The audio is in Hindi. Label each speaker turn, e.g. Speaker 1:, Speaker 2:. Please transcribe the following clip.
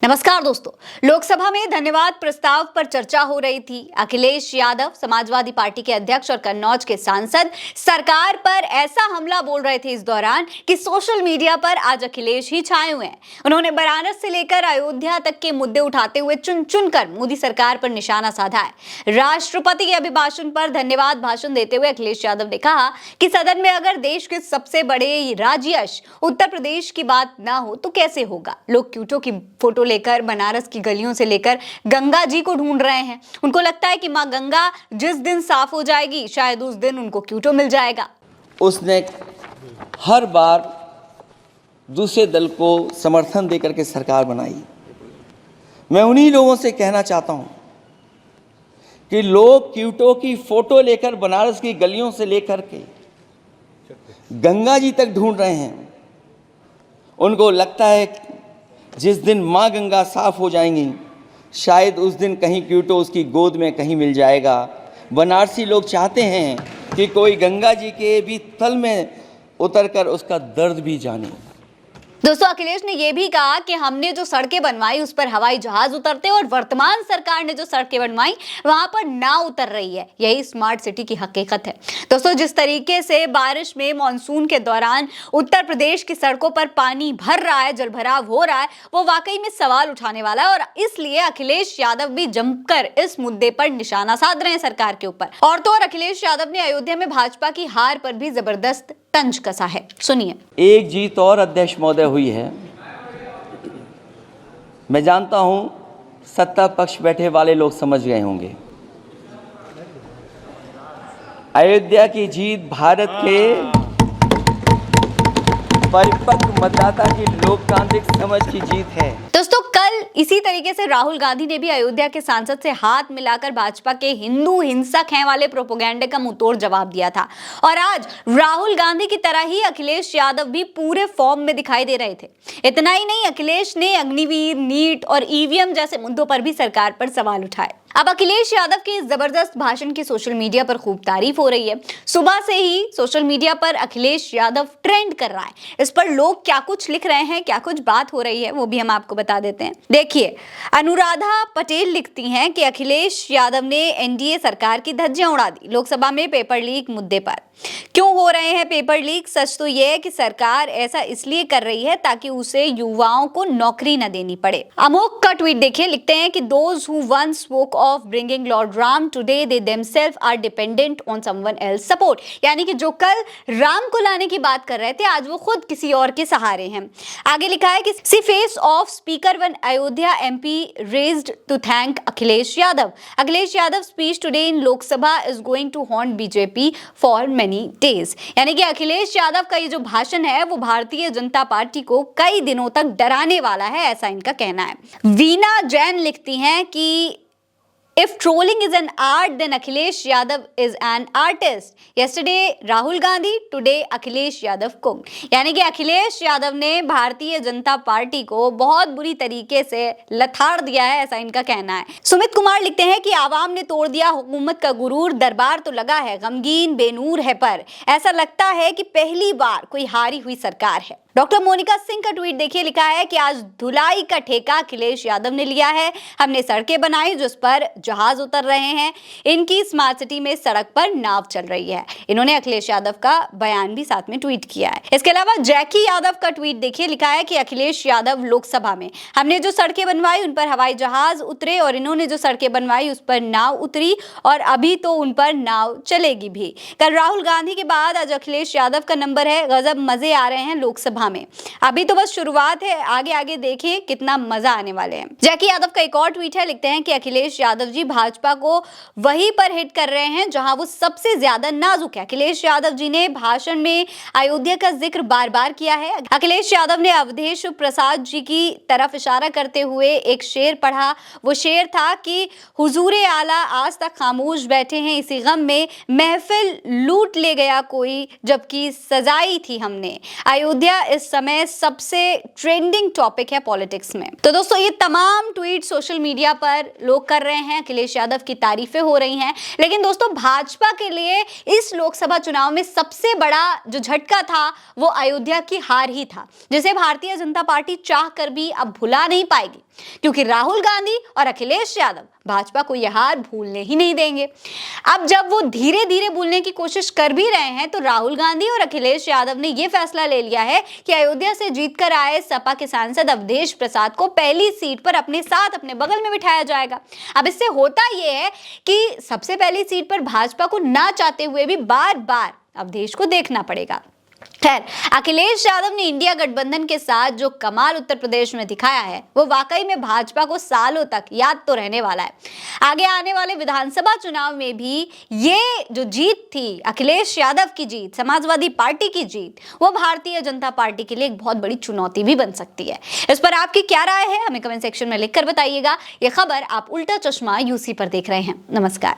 Speaker 1: नमस्कार दोस्तों, लोकसभा में धन्यवाद प्रस्ताव पर चर्चा हो रही थी। अखिलेश यादव समाजवादी पार्टी के अध्यक्ष और कन्नौज के सांसद सरकार पर ऐसा हमला बोल रहे थे इस दौरान कि सोशल मीडिया पर आज अखिलेश ही छाए हुए हैं। उन्होंने बनारस से लेकर अयोध्या तक के मुद्दे उठाते हुए चुन चुन कर मोदी सरकार पर निशाना साधा है। राष्ट्रपति के अभिभाषण पर धन्यवाद भाषण देते हुए अखिलेश यादव ने कहा कि सदन में अगर देश के सबसे बड़े राज्य उत्तर प्रदेश की बात ना हो तो कैसे होगा। लोग क्यूटो की फोटो लेकर बनारस की गलियों से लेकर गंगा जी को ढूंढ रहे हैं। उनको लगता है कि मां गंगा जिस दिन साफ हो जाएगी शायद उस दिन उनको क्यूटो मिल जाएगा।
Speaker 2: उसने हर बार दूसरे दल को समर्थन देकर के सरकार बनाई। मैं उन्हीं लोगों से कहना चाहता हूं कि लोग क्यूटो की फोटो लेकर बनारस की गलियों से लेकर के गंगा जी तक ढूंढ रहे हैं। उनको लगता है जिस दिन माँ गंगा साफ हो जाएंगी शायद उस दिन कहीं क्यूटो उसकी गोद में कहीं मिल जाएगा। बनारसी लोग चाहते हैं कि कोई गंगा जी के भी तल में उतरकर उसका दर्द भी जाने।
Speaker 1: दोस्तों, अखिलेश ने यह भी कहा कि हमने जो सड़कें बनवाई उस पर हवाई जहाज उतरते और वर्तमान सरकार ने जो सड़कें बनवाई वहां पर नाव उतर रही है। यही स्मार्ट सिटी की हकीकत है। दोस्तों, जिस तरीके से बारिश में मानसून के दौरान उत्तर प्रदेश की सड़कों पर पानी भर रहा है, जलभराव हो रहा है, वो वाकई में सवाल उठाने वाला है और इसलिए अखिलेश यादव भी जमकर इस मुद्दे पर निशाना साध रहे हैं सरकार के ऊपर। और तो और अखिलेश यादव ने अयोध्या में भाजपा की हार पर भी जबरदस्त तंज कसा है। सुनिए।
Speaker 2: एक जीत और अध्यक्ष महोदय हुई है। मैं जानता हूं सत्ता पक्ष बैठे वाले लोग समझ गए होंगे। अयोध्या की जीत भारत के परिपक्व मतदाता की लोकतांत्रिक समझ की जीत है।
Speaker 1: दोस्तों, कल इसी तरीके से राहुल गांधी ने भी अयोध्या के सांसद से हाथ मिलाकर भाजपा के हिंदू हिंसक हैं वाले प्रोपोगंडे का मुंहतोड़ जवाब दिया था। और आज राहुल गांधी की तरह ही अखिलेश यादव भी पूरे फॉर्म में दिखाई दे रहे थे। इतना ही नहीं, अखिलेश ने अग्निवीर, नीट और ईवीएम जैसे मुद्दों पर भी सरकार पर सवाल उठाए। अब अखिलेश यादव के इस जबरदस्त भाषण की सोशल मीडिया पर खूब तारीफ हो रही है। सुबह से ही सोशल मीडिया पर अखिलेश यादव ट्रेंड कर रहा है। इस पर लोग क्या कुछ लिख रहे हैं, क्या कुछ बात हो रही है, वो भी हम आपको बता देते हैं। देखिए, अनुराधा पटेल लिखती हैं कि अखिलेश यादव ने एनडीए सरकार की धज्जियां उड़ा दी लोकसभा में पेपर लीक मुद्दे पर। क्यों हो रहे हैं पेपर लीक? सच तो यह है कि सरकार ऐसा इसलिए कर रही है ताकि उसे युवाओं को नौकरी न देनी पड़े। अमोक का ट्वीट देखिए, लिखते हैं कि those who once spoke of bringing lord Ram today they themselves are dependent on someone else support. यानी कि जो कल राम को लाने की बात कर रहे थे आज वो खुद किसी और के सहारे हैं। आगे लिखा है कि see face of speaker one Ayodhya MP raised to thank Akhilesh Yadav. Akhilesh Yadav speech today in Lok Sabha is going to haunt BJP for many days. यानी कि अखिलेश यादव का ये जो भाषण है वो भारतीय जनता पार्टी को कई दिनों तक डराने वाला है, ऐसा इनका कहना है। वीना जैन लिखती हैं कि If trolling is an art, then Akhilesh Yadav is an artist. Yesterday Rahul Gandhi, today Akhilesh Yadav Kung. यानी कि अखिलेश यादव ने भारतीय जनता पार्टी को बहुत बुरी तरीके से लथाड़ दिया है, ऐसा इनका कहना है। सुमित कुमार लिखते हैं कि आवाम ने तोड़ दिया हुकूमत का गुरूर, दरबार तो लगा है गमगीन बेनूर है, पर ऐसा लगता है कि पहली बार कोई हारी हुई सरकार है। डॉक्टर मोनिका सिंह का ट्वीट देखिए, लिखा है कि आज धुलाई का ठेका अखिलेश यादव ने लिया है। हमने सड़कें बनाई जिस पर जहाज उतर रहे हैं। इनकी स्मार्ट सिटी में सड़क पर नाव चल रही है। इन्होंने अखिलेश यादव का बयान भी साथ में ट्वीट किया है। इसके अलावा जैकी यादव का ट्वीट देखिए, लिखा है कि अखिलेश यादव लोकसभा में हमने जो सड़कें बनवाई उन पर हवाई जहाज उतरे और इन्होंने जो सड़कें बनवाई उस पर नाव उतरी और अभी तो उन पर नाव चलेगी भी। कल राहुल गांधी के बाद आज अखिलेश यादव का नंबर है। गजब मजे आ रहे हैं लोकसभा में। अभी तो बस शुरुआत है, आगे आगे देखें कितना मजा आने वाले हैं। जैकी यादव का एक और ट्वीट है, लिखते हैं कि अखिलेश यादव जी भाजपा को वहीं पर हिट कर रहे हैं जहां वो सबसे ज्यादा नाजुक है। अखिलेश यादव जी ने भाषण में अयोध्या का जिक्र बार बार किया है। अखिलेश यादव ने अवधेश प्रसाद जी की तरफ इशारा करते हुए एक शेर पढ़ा। वो शेर था कि हुजूरे आला आज तक खामोश बैठे हैं इसी गम में, महफिल लूट ले गया कोई जबकि सजाई थी हमने। अयोध्या इस समय सबसे ट्रेंडिंग टॉपिक है पॉलिटिक्स में। तो दोस्तों, ये तमाम ट्वीट सोशल मीडिया पर लोग कर रहे हैं, अखिलेश यादव की तारीफें हो रही हैं। लेकिन दोस्तों, भाजपा के लिए इस लोकसभा चुनाव में सबसे बड़ा जो झटका था वो अयोध्या की हार ही था, जिसे भारतीय जनता पार्टी चाह कर भी अब भुला नहीं पाएगी। क्योंकि राहुल गांधी और अखिलेश यादव भाजपा को यह हार भूलने ही नहीं देंगे। अब जब वो धीरे धीरे भूलने की कोशिश कर भी रहे हैं तो राहुल गांधी और अखिलेश यादव ने यह फैसला ले लिया है कि अयोध्या से जीतकर आए सपा के सांसद अवधेश प्रसाद को पहली सीट पर अपने साथ अपने बगल में बिठाया जाएगा। अब इससे होता यह है कि सबसे पहली सीट पर भाजपा को ना चाहते हुए भी बार बार अवधेश को देखना पड़ेगा। खैर, अखिलेश यादव ने इंडिया गठबंधन के साथ जो कमाल उत्तर प्रदेश में दिखाया है वो वाकई में भाजपा को सालों तक याद तो रहने वाला है। आगे आने वाले विधानसभा चुनाव में भी ये जो जीत थी, अखिलेश यादव की जीत, समाजवादी पार्टी की जीत, वो भारतीय जनता पार्टी के लिए एक बहुत बड़ी चुनौती भी बन सकती है। इस पर आपकी क्या राय है हमें कमेंट सेक्शन में लिखकर बताइएगा। ये खबर आप उल्टा चश्मा यूसी पर देख रहे हैं। नमस्कार।